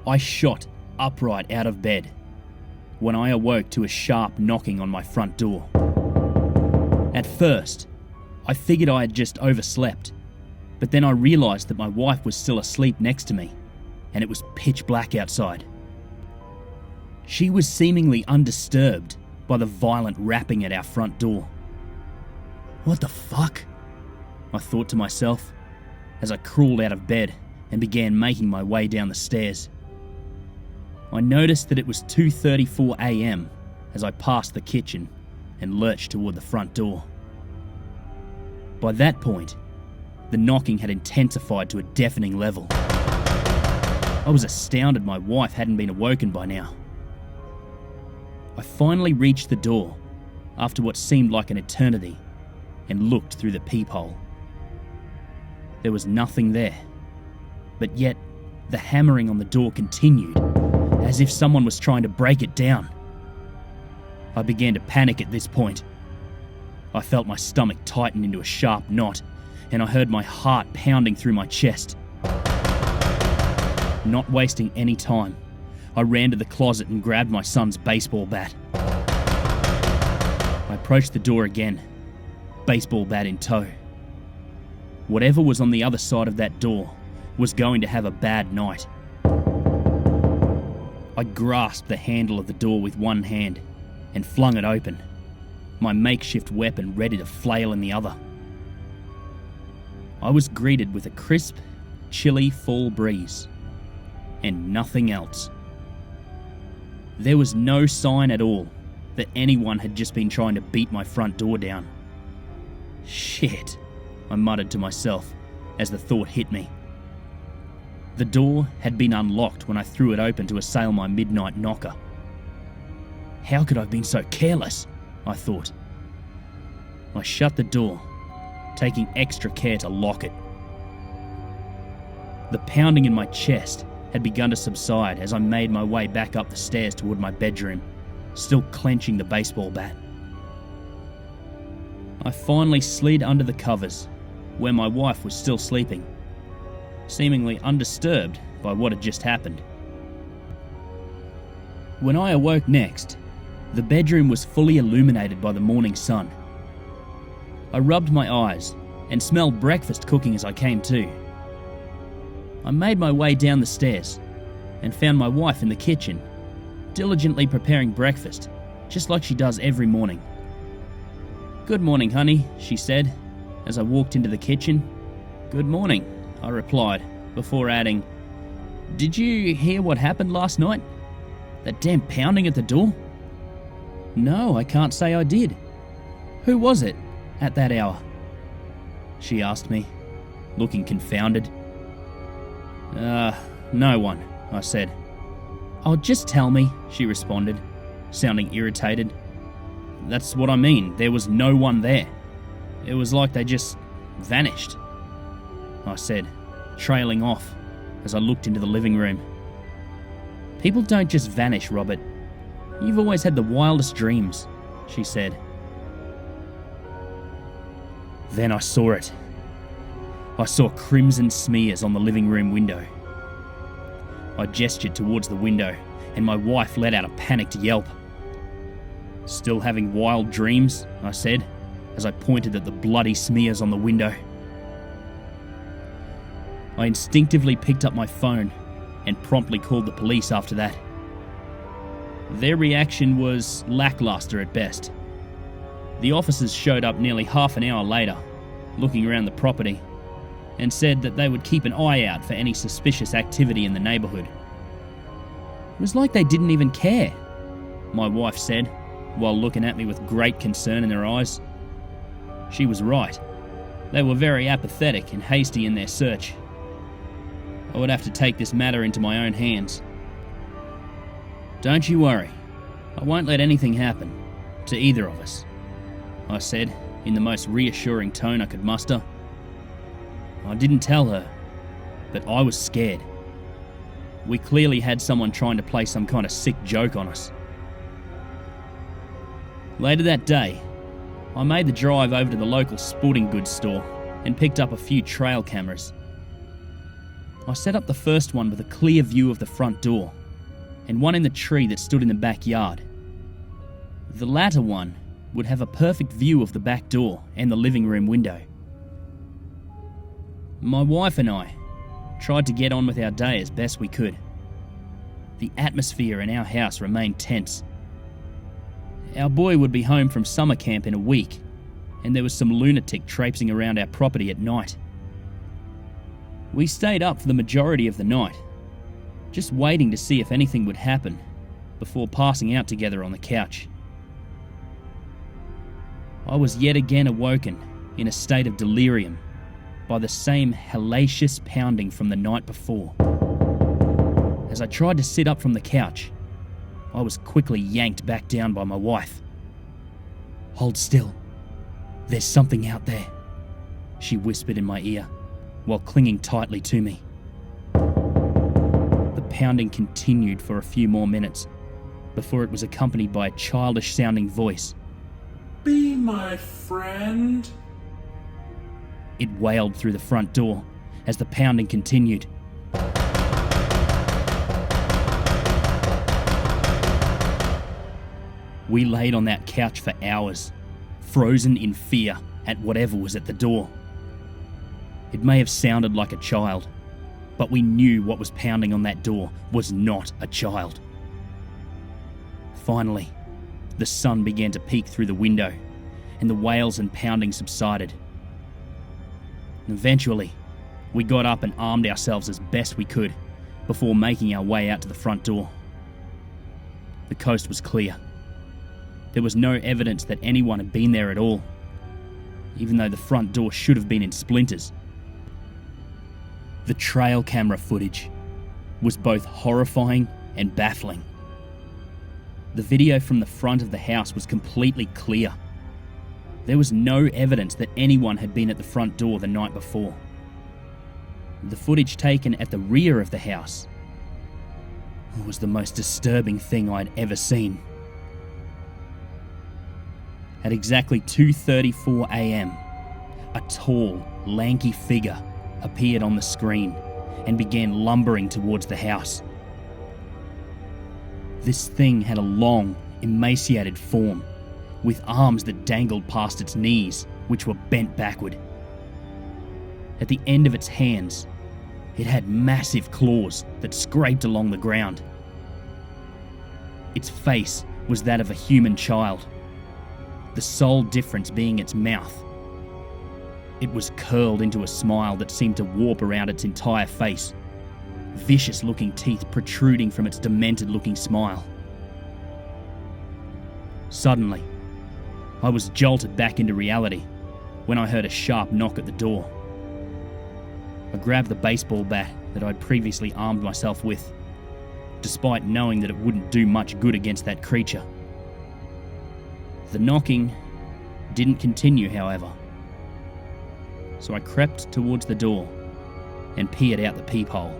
I shot upright out of bed when I awoke to a sharp knocking on my front door. At first, I figured I had just overslept, but then I realised that my wife was still asleep next to me, and it was pitch black outside. She was seemingly undisturbed by the violent rapping at our front door. What the fuck? I thought to myself as I crawled out of bed and began making my way down the stairs. I noticed that it was 2:34 a.m. as I passed the kitchen and lurched toward the front door. By that point, the knocking had intensified to a deafening level. I was astounded my wife hadn't been awoken by now. I finally reached the door after what seemed like an eternity and looked through the peephole. There was nothing there, but yet the hammering on the door continued, as if someone was trying to break it down. I began to panic at this point. I felt my stomach tighten into a sharp knot, and I heard my heart pounding through my chest. Not wasting any time, I ran to the closet and grabbed my son's baseball bat. I approached the door again, baseball bat in tow. Whatever was on the other side of that door was going to have a bad night. I grasped the handle of the door with one hand and flung it open, my makeshift weapon ready to flail in the other. I was greeted with a crisp, chilly fall breeze, and nothing else. There was no sign at all that anyone had just been trying to beat my front door down. Shit, I muttered to myself as the thought hit me. The door had been unlocked when I threw it open to assail my midnight knocker. How could I have been so careless? I thought. I shut the door, taking extra care to lock it. The pounding in my chest had begun to subside as I made my way back up the stairs toward my bedroom, still clenching the baseball bat. I finally slid under the covers, where my wife was still sleeping, seemingly undisturbed by what had just happened. When I awoke next, the bedroom was fully illuminated by the morning sun. I rubbed my eyes and smelled breakfast cooking as I came to. I made my way down the stairs and found my wife in the kitchen, diligently preparing breakfast, just like she does every morning. "Good morning, honey," she said, as I walked into the kitchen. "Good morning," I replied, before adding, "Did you hear what happened last night? That damn pounding at the door?" "No, I can't say I did. Who was it at that hour?" she asked me, looking confounded. No one," I said. "Oh, just tell me," she responded, sounding irritated. "That's what I mean, there was no one there. It was like they just vanished," I said, trailing off as I looked into the living room. "People don't just vanish, Robert. You've always had the wildest dreams," she said. Then I saw it. I saw crimson smears on the living room window. I gestured towards the window, and my wife let out a panicked yelp. "Still having wild dreams?" I said, as I pointed at the bloody smears on the window. I instinctively picked up my phone and promptly called the police after that. Their reaction was lackluster at best. The officers showed up nearly half an hour later, looking around the property, and said that they would keep an eye out for any suspicious activity in the neighbourhood. "It was like they didn't even care," my wife said, while looking at me with great concern in their eyes. She was right. They were very apathetic and hasty in their search. I would have to take this matter into my own hands. "Don't you worry. I won't let anything happen to either of us," I said in the most reassuring tone I could muster. I didn't tell her, but I was scared. We clearly had someone trying to play some kind of sick joke on us. Later that day, I made the drive over to the local sporting goods store and picked up a few trail cameras. I set up the first one with a clear view of the front door, and one in the tree that stood in the backyard. The latter one would have a perfect view of the back door and the living room window. My wife and I tried to get on with our day as best we could. The atmosphere in our house remained tense. Our boy would be home from summer camp in a week, and there was some lunatic traipsing around our property at night. We stayed up for the majority of the night, just waiting to see if anything would happen before passing out together on the couch. I was yet again awoken in a state of delirium by the same hellacious pounding from the night before. As I tried to sit up from the couch, I was quickly yanked back down by my wife. "Hold still. There's something out there," she whispered in my ear while clinging tightly to me. The pounding continued for a few more minutes before it was accompanied by a childish-sounding voice. "Be my friend." It wailed through the front door as the pounding continued. We laid on that couch for hours, frozen in fear at whatever was at the door. It may have sounded like a child, but we knew what was pounding on that door was not a child. Finally, the sun began to peek through the window, and the wails and pounding subsided. Eventually, we got up and armed ourselves as best we could before making our way out to the front door. The coast was clear. There was no evidence that anyone had been there at all, even though the front door should have been in splinters. The trail camera footage was both horrifying and baffling. The video from the front of the house was completely clear. There was no evidence that anyone had been at the front door the night before. The footage taken at the rear of the house was the most disturbing thing I'd ever seen. At exactly 2:34 a.m, a tall, lanky figure appeared on the screen and began lumbering towards the house. This thing had a long, emaciated form, with arms that dangled past its knees, which were bent backward. At the end of its hands, it had massive claws that scraped along the ground. Its face was that of a human child, the sole difference being its mouth. It was curled into a smile that seemed to warp around its entire face, vicious-looking teeth protruding from its demented-looking smile. Suddenly, I was jolted back into reality when I heard a sharp knock at the door. I grabbed the baseball bat that I'd previously armed myself with, despite knowing that it wouldn't do much good against that creature. The knocking didn't continue, however, so I crept towards the door and peered out the peephole.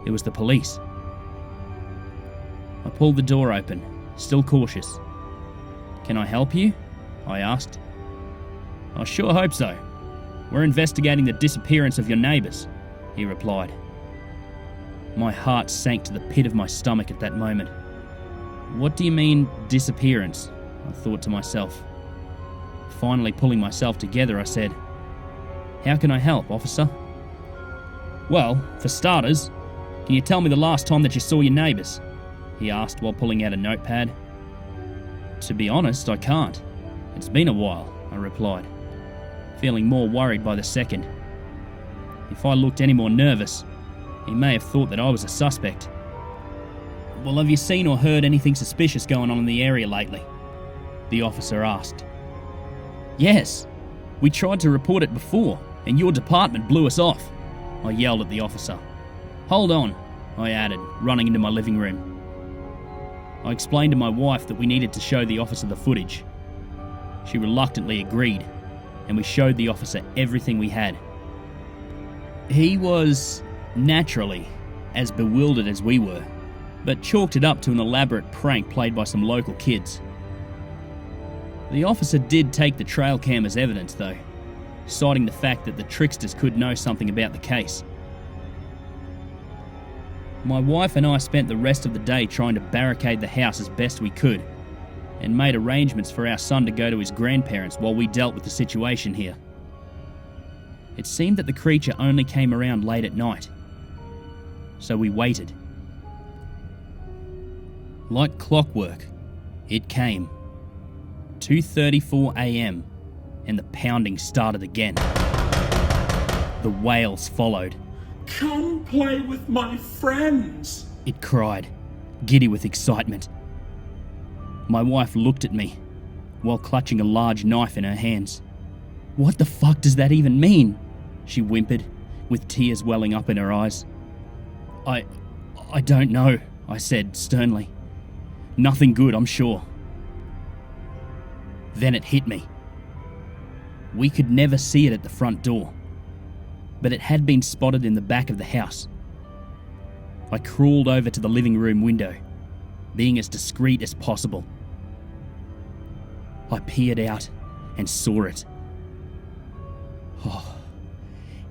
It was the police. I pulled the door open, still cautious. "Can I help you?" I asked. "I sure hope so. We're investigating the disappearance of your neighbours," he replied. My heart sank to the pit of my stomach at that moment. "What do you mean, disappearance?" I thought to myself. Finally pulling myself together, I said, "How can I help, officer?" "Well, for starters, can you tell me the last time that you saw your neighbours?" he asked while pulling out a notepad. "To be honest, I can't. It's been a while," I replied, feeling more worried by the second. If I looked any more nervous, he may have thought that I was a suspect. "Well, have you seen or heard anything suspicious going on in the area lately?" the officer asked. "Yes, we tried to report it before, and your department blew us off," I yelled at the officer. "Hold on," I added, running into my living room. I explained to my wife that we needed to show the officer the footage. She reluctantly agreed, and we showed the officer everything we had. He was, naturally, as bewildered as we were, but chalked it up to an elaborate prank played by some local kids. The officer did take the trail cam as evidence, though, citing the fact that the tricksters could know something about the case, My wife and I spent the rest of the day trying to barricade the house as best we could, and made arrangements for our son to go to his grandparents while we dealt with the situation here. It seemed that the creature only came around late at night, so we waited. Like clockwork, it came. 2:34 a.m, and the pounding started again. The wails followed. Come play with my friends, It cried, giddy with excitement. My wife looked at me, while clutching a large knife in her hands. What the fuck does that even mean? She whimpered, with tears welling up in her eyes. I don't know, I said sternly. Nothing good, I'm sure. Then it hit me. We could never see it at the front door, but it had been spotted in the back of the house. I crawled over to the living room window, being as discreet as possible. I peered out and saw it. Oh,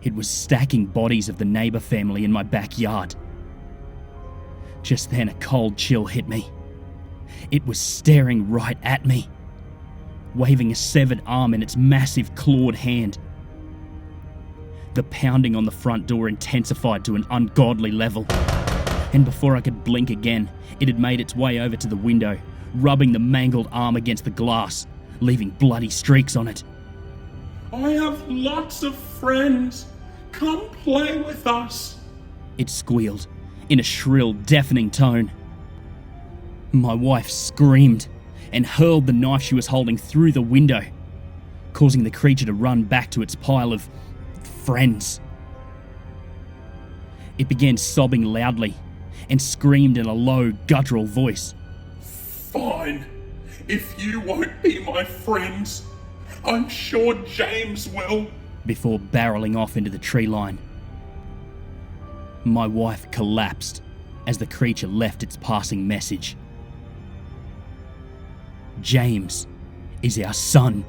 it was stacking bodies of the neighbour family in my backyard. Just then a cold chill hit me. It was staring right at me, waving a severed arm in its massive clawed hand. The pounding on the front door intensified to an ungodly level, and before I could blink again, it had made its way over to the window, rubbing the mangled arm against the glass, leaving bloody streaks on it. I have lots of friends. Come play with us, It squealed, in a shrill, deafening tone. My wife screamed and hurled the knife she was holding through the window, causing the creature to run back to its pile of friends. It began sobbing loudly and screamed in a low, guttural voice. Fine. If you won't be my friends, I'm sure James will. Before barreling off into the tree line. My wife collapsed as the creature left its passing message. James is our son.